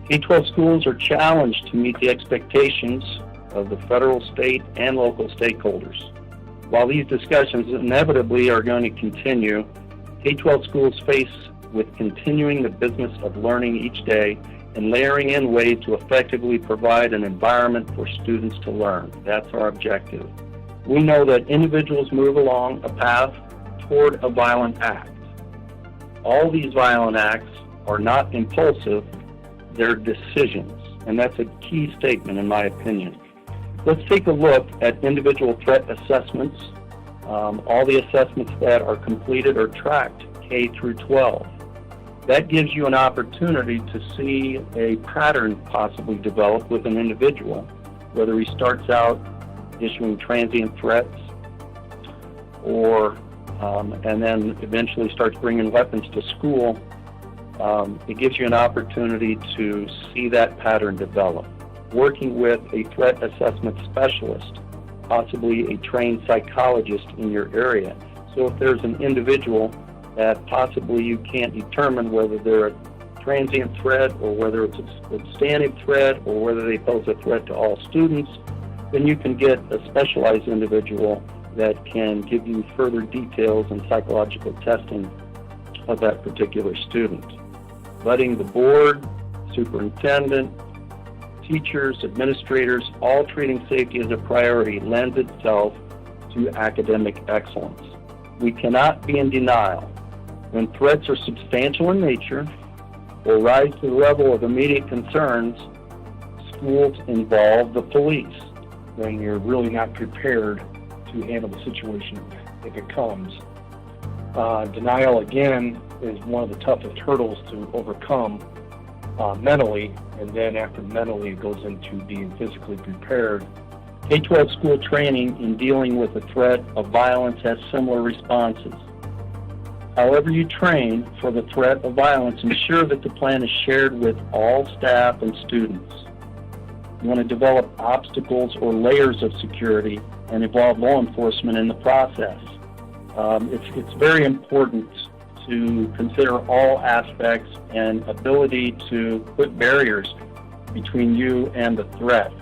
K12 schools are challenged to meet the expectations of the federal, state, and local stakeholders. While these discussions inevitably are going to continue, K12 schools face with continuing the business of learning each day and layering in ways to effectively provide an environment for students to learn. That's our objective. We know that individuals move along a path toward a violent act. All these violent acts are not impulsive, they're decisions, and that's a key statement in my opinion. Let's take a look at individual threat assessments. All the assessments that are completed are tracked K through 12. That gives you an opportunity to see a pattern possibly develop with an individual, whether he starts out issuing transient threats or and then eventually starts bringing weapons to school. It gives you an opportunity to see that pattern develop. Working with a threat assessment specialist, possibly a trained psychologist in your area. So if there's an individual that possibly you can't determine whether they're a transient threat or whether it's a substantive threat or whether they pose a threat to all students, then you can get a specialized individual that can give you further details and psychological testing of that particular student. Letting the board, superintendent, teachers, administrators, all treating safety as a priority lends itself to academic excellence. We cannot be in denial. When threats are substantial in nature or rise to the level of immediate concerns, schools involve the police. When you're really not prepared to handle the situation if it comes. Denial, again, is one of the toughest hurdles to overcome mentally, and then after mentally it goes into being physically prepared. K12 school training in dealing with the threat of violence has similar responses. However you train for the threat of violence, ensure that the plan is shared with all staff and students. You want to develop obstacles or layers of security and involve law enforcement in the process. It's very important to consider all aspects and ability to put barriers between you and the threat.